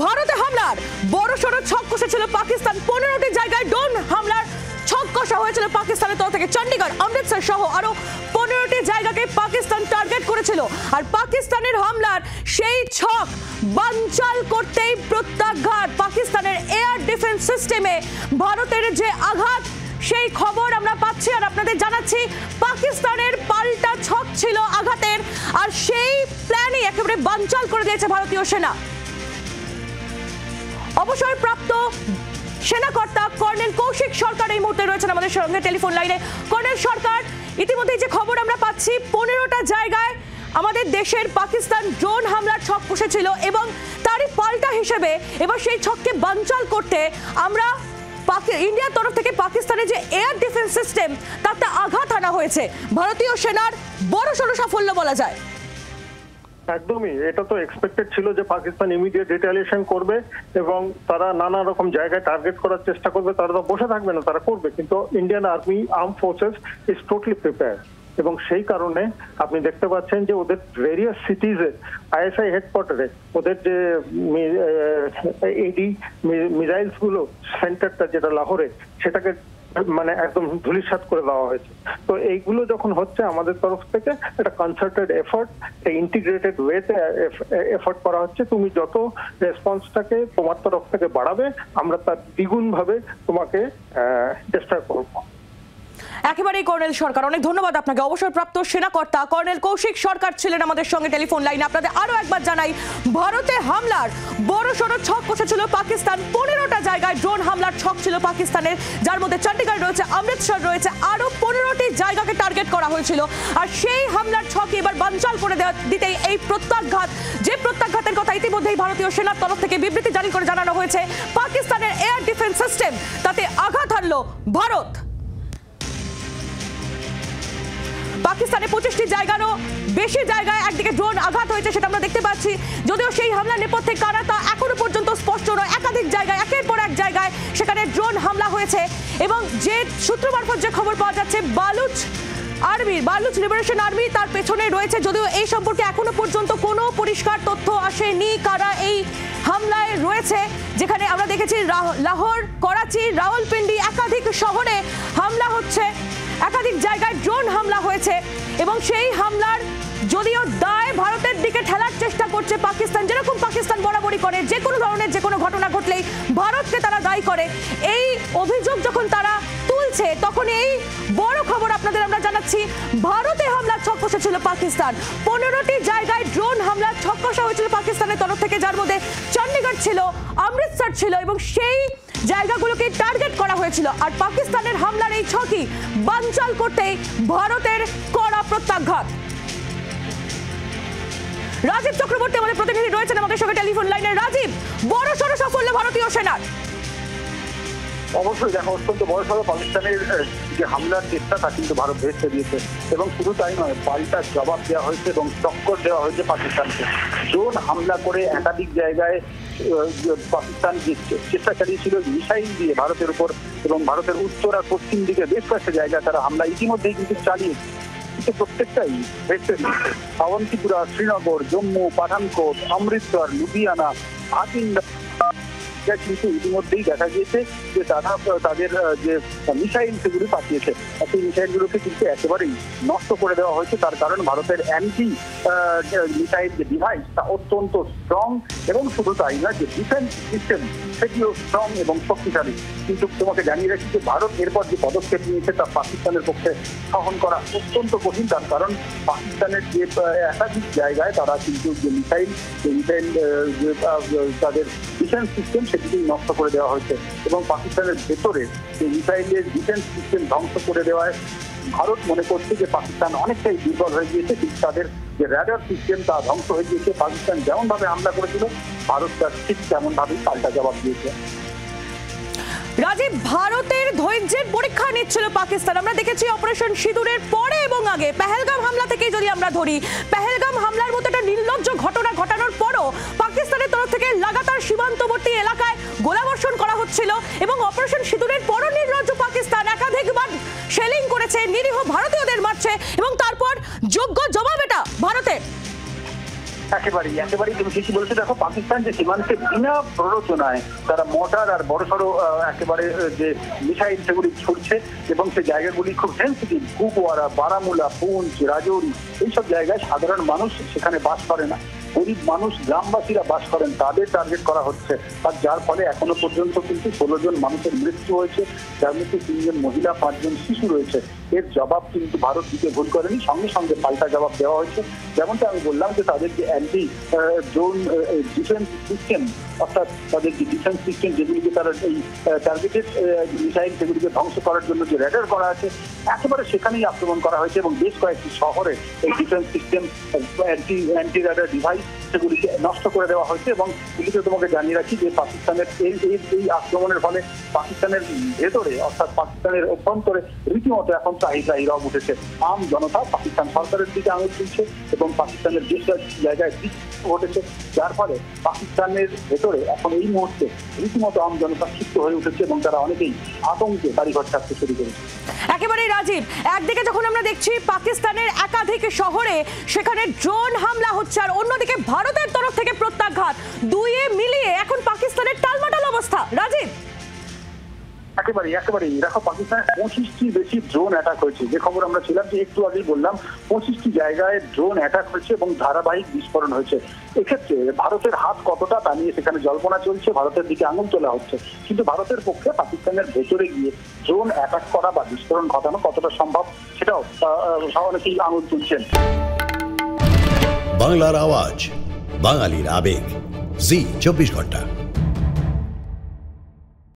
ভারতে হামলার বড়সড় ছক কষেছিল পাকিস্তান। 15টি জায়গায় ড্রোন হামলার ছক কষা হয়েছিল পাকিস্তানের তরফ থেকে। চণ্ডীগড়, অমৃতসর সহ আরো 15টি জায়গাকে পাকিস্তান টার্গেট করেছিল। আর পাকিস্তানের হামলার সেই ছক বানচাল করতেই প্রত্যাঘাত। পাকিস্তানের এয়ার ডিফেন্স সিস্টেমে ভারতের যে আঘাত, সেই খবর আমরা পাচ্ছি আর আপনাদের জানাচ্ছি। পাকিস্তানের পাল্টা ছক ছিল আঘাতের, আর সেই প্ল্যানই একেবারে বানচাল করে দিয়েছে ভারতীয় সেনা। অবসরপ্রাপ্ত সেনাকর্তা কর্নেল কৌশিক সরকার এই মুহূর্তে রয়েছেন আমাদের সঙ্গে টেলিফোন লাইনে। কর্নেল সরকার, ইতিমধ্যে যে খবর আমরা পাচ্ছি 15টা জায়গায় আমাদের দেশের পাকিস্তান ড্রোন হামলার ছক কষেছিল এবং তারই পাল্টা হিসেবে এবার সেই ছককে বানচাল করতে আমরা ইন্ডিয়ার তরফ থেকে পাকিস্তানের যে এয়ার ডিফেন্স সিস্টেম তাতে আঘাত আনা হয়েছে। ভারতীয় সেনার বড়সড় সাফল্য বলা যায়। একদমই, এটা তো এক্সপেক্টেড ছিল যে পাকিস্তান ইমিডিয়েট রিটালিয়েশন করবে এবং তারা নানা রকম জায়গায় টার্গেট করার চেষ্টা করবে। তারা তো বসে থাকবে না, তারা করবে। কিন্তু Indian army arm forces is totally prepared এবং সেই কারণে আপনি দেখতে পাচ্ছেন যে ওদের ভেরিয়াস সিটিজে, আইএসআই হেডকোয়ার্টারে ওদের যে এডি মিসাইলস গুলো সেন্টারটা যেটা লাহোরে, সেটাকে মানে একদম ধূলিসাৎ করে দেওয়া হয়েছে। তো এইগুলো যখন হচ্ছে আমাদের তরফ থেকে একটা কনসার্টেড এফোর্ট, ইন্টিগ্রেটেড ওয়েতে এফোর্ট করা হচ্ছে। তুমি যত রেসপন্সটাকে তোমার তরফ থেকে বাড়াবে, আমরা তার দ্বিগুণ ভাবে তোমাকে চেষ্টা করবো। একেবারেই কর্নেল সরকার, অনেক ধন্যবাদ আপনাকে। অবসরপ্রাপ্ত সেনাকর্তা কর্নেল কৌশিক সরকার ছিলেন আমাদের সঙ্গে টেলিফোন লাইনে। আপনাদের আরো একবার জানাই, ভারতে হামলার বড়সড় ছক কষেছিল পাকিস্তান। 15টা জায়গায় ড্রোন হামলার ছক ছিল পাকিস্তানের, যার মধ্যে চণ্ডীগড় রয়েছে, অমৃতসর রয়েছে, আরো 15টি জায়গাকে টার্গেট করা হয়েছিল। আর সেই হামলার ছকে এবার বানচাল করে দিতেই এই প্রত্যাঘাত, যে প্রত্যাঘাতের কথা ইতিমধ্যেই ভারতীয় সেনার তরফ থেকে বিবৃতি জারি করে জানানো হয়েছে। পাকিস্তানের এয়ার ডিফেন্স সিস্টেম তাতে আঘাত হানল ভারত। পাকিস্তানে 25টি জায়গারও বেশি জায়গায় একদিকে ড্রোন আঘাত হয়েছে, সেটা আমরা দেখতে পাচ্ছি। যদিও সেই হামলার নেপথ্যে কারা তা এখনো পর্যন্ত স্পষ্ট নয়। একাধিক জায়গায়, একের পর এক জায়গায় সেখানে ড্রোন হামলা হয়েছে এবং যে সূত্র মারফত যে খবর পাওয়া যাচ্ছে, বালুচ লিবারেশন আর্মি তার পেছনে রয়েছে। যদিও এই সম্পর্কে এখনো পর্যন্ত কোনো পরিষ্কার তথ্য আসেনি কারা এই হামলায় রয়েছে। যেখানে আমরা দেখেছি লাহোর, করাচি, রাওয়ালপিন্ডি, একাধিক শহরে হামলা হচ্ছে, একাধিক জায়গায় ড্রোন হামলা হয়েছে এবং সেই হামলার যদিও দায় ভারতের দিকে ঠেলার চেষ্টা করছে পাকিস্তান। যেরকম পাকিস্তান বরাবরই করে, যে কোনো ধরনের যে কোনো ঘটনা ঘটলেই ভারতকে তারা দায়ী করে। এই অভিযোগ যখন তারা তুলছে, তখন এই বড় খবর আপনাদের আমরা জানাচ্ছি, ভারতে হামলার ছক কষেছিল পাকিস্তান। 15টি জায়গায় ড্রোন হামলার ছক কষা হয়েছিল পাকিস্তানের তরফ থেকে, যার মধ্যে চণ্ডীগড় ছিল, অমৃতসর ছিল এবং সেই জায়গাগুলোকে টার্গেট করা হয়েছিল। আর পাকিস্তানের হামলার এই ছকই বানচাল করতেই ভারতের কড়া প্রত্যাঘাত। রাজীব চক্রবর্তী আমাদের প্রতিনিধি রয়েছেন আমাদের সঙ্গে টেলিফোন লাইনে। রাজীব, বড়সড় সাফল্য ভারতীয় সেনার। অবশ্যই দেখো, অত্যন্ত বড়সড় পাকিস্তানের যে হামলার চেষ্টা তা কিন্তু ভারত ভেস্তে দিয়েছে এবং শুধু তাই নয়, পাল্টা জবাব দেওয়া হয়েছে এবং টক্কর দেওয়া হয়েছে পাকিস্তানকে। ড্রোন হামলা করে একাধিক জায়গায় পাকিস্তান যে চেষ্টা চালিয়েছিল মিসাইল দিয়ে ভারতের উপর এবং ভারতের উত্তর আর পশ্চিম দিকে বেশ কয়েকটা জায়গায় তারা হামলা ইতিমধ্যেই কিন্তু চালিয়েছে, কিন্তু প্রত্যেকটাই ভেস্তে দিয়েছে। আওয়ান্তিপুরা, শ্রীনগর, জম্মু, পাঠানকোট, অমৃতসর, লুধিয়ানা, ভাটিন্ডা কিন্তু ইতিমধ্যেই দেখা গিয়েছে যে তারা তাদের যে মিসাইল সেগুলি পাঠিয়েছে, সেই মিসাইলগুলোকে কিন্তু একেবারেই নষ্ট করে দেওয়া হয়েছে। তার কারণ ভারতের অ্যান্টি মিসাইল যে ডিভাইস তা অত্যন্ত স্ট্রং এবং শুধু তাই না, যে ডিফেন্স সিস্টেম সেটিও স্ট্রং এবং শক্তিশালী। কিন্তু তোমাকে জানিয়ে রাখি যে ভারত এরপর যে পদক্ষেপ নিয়েছে তা পাকিস্তানের পক্ষে সহন করা অত্যন্ত কঠিন। তার কারণ পাকিস্তানের যে একাধিক জায়গায় তারা কিন্তু যে মিসাইল তাদের ডিফেন্স সিস্টেম সেটিকেই নষ্ট করে দেওয়া হয়েছে এবং পাকিস্তানের ভেতরে যে মিসাইলের ডিফেন্স সিস্টেম ধ্বংস করে দেওয়ায় ভারত মনে করছে যে পাকিস্তান অনেকটাই দুর্বল হয়ে গিয়েছে। কিন্তু তাদের যে রাডার সিস্টেম তা ধ্বংস হয়ে গিয়েছে। পাকিস্তান যেমন ভাবে হামলা করেছিল, ভারত তার ঠিক তেমন ভাবেই পাল্টা জবাব দিয়েছে। রাজীব, ভারতের ধৈর্যের পরীক্ষা নিচ্ছিল পাকিস্তান। আমরা দেখেছি অপারেশন সিঁদুরের পরে এবং আগে, পেহেলগাম হামলা থেকে যদি আমরা ধরি, পেহেলগাম হামলার মতো একটা নির্লজ্জ ঘটনা ঘটানোর পরও পাকিস্তানের তরফ থেকে লাগাতার সীমান্তবর্তী এলাকায় গোলাবর্ষণ করা হচ্ছিল এবং অপারেশন সিঁদুরের পরও নির্লজ্জ পাকিস্তান একাধিকবার শেলিং করেছে, নিরীহ ভারতীয়দের মারছে এবং তারপর যোগ্য জবাব এটা ভারতের। একেবারেই তুমি ঠিকই বলছো। দেখো, পাকিস্তান যে সীমান্তে বিনা প্ররোচনায় তারা মর্টার আর বড়সড় একেবারে যে মিসাইল সেগুলি ছুটছে এবং সেই জায়গাগুলি খুব সেন্সিটিভ। কুপওয়ারা, বারামুলা, পুঞ্চ, রাজৌরি এইসব জায়গায় সাধারণ মানুষ সেখানে বাস করে না, গরিব মানুষ, গ্রামবাসীরা বাস করেন, তাদের টার্গেট করা হচ্ছে। আর যার ফলে এখনো পর্যন্ত কিন্তু 16 জন মানুষের মৃত্যু হয়েছে, যার মধ্যে 3 জন মহিলা, 5 জন শিশু রয়েছে। এর জবাব কিন্তু ভারত দিতে ভুল করেনি, সঙ্গে সঙ্গে পাল্টা জবাব দেওয়া হয়েছে। যেমনটা আমি বললাম যে তাদের যে অ্যান্টি ড্রোন ডিফেন্স সিস্টেম, অর্থাৎ তাদের যে ডিফেন্স সিস্টেম যেগুলিকে তারা এই টার্গেটেড মিসাইল সেগুলিকে ধ্বংস করার জন্য যে র্যাডার করা আছে, একেবারে সেখানেই আক্রমণ করা হয়েছে এবং বেশ কয়েকটি শহরে এই defence system, anti radar device সেগুলিকে নষ্ট করে দেওয়া হয়েছে। এবং এগুলিকে তোমাকে জানিয়ে রাখি যে পাকিস্তানের এই আক্রমণের ফলে পাকিস্তানের ভেতরে, অর্থাৎ পাকিস্তানের অভ্যন্তরে রীতিমতো এখন চাহিদা রব উঠেছে। আম জনতা পাকিস্তান সরকারের দিকে আঙুল তুলছে এবং পাকিস্তানের বেশ জায়গায় ঘটেছে, যার ফলে পাকিস্তানের ভেতরে এখন এই মুহূর্তে রীতিমতো আম জনতা ক্ষিপ্ত হয়ে উঠেছে এবং তারা অনেকেই আতঙ্কে বাড়িঘর থাকতে শুরু করেছে। একেবারেই রাজীব, একদিকে যখন আমরা দেখছি পাকিস্তানের একাধিক শহরে সেখানে ড্রোন হামলা হচ্ছে, আর অন্যদিকে ভারতের তরফ থেকে প্রত্যাঘাত, দুইয়ে মিলিয়ে এখন পাকিস্তানের টালমাটাল অবস্থা। রাজীব, একেবারেই দেখো, পাকিস্তানের 25টি বেশি ড্রোন অ্যাটাক হয়েছে। যে খবর আমরা ছিলাম যে একটু আগেই বললাম, 25টি জায়গায় ড্রোন অ্যাটাক হয়েছে এবং ধারাবাহিক বিস্ফোরণ হয়েছে। এক্ষেত্রে ভারতের হাত কতটা তা নিয়ে সেখানে জল্পনা চলছে, ভারতের দিকে আঙুল তোলা হচ্ছে। কিন্তু ভারতের পক্ষে পাকিস্তানের ভেতরে গিয়ে ড্রোন অ্যাটাক করা বা বিস্ফোরণ ঘটানো কতটা সম্ভব সেটাও অনেকেই আঙুল তুলছেন। বাংলার আওয়াজ, বাঙালির আবেগ, জি 24 ঘন্টা।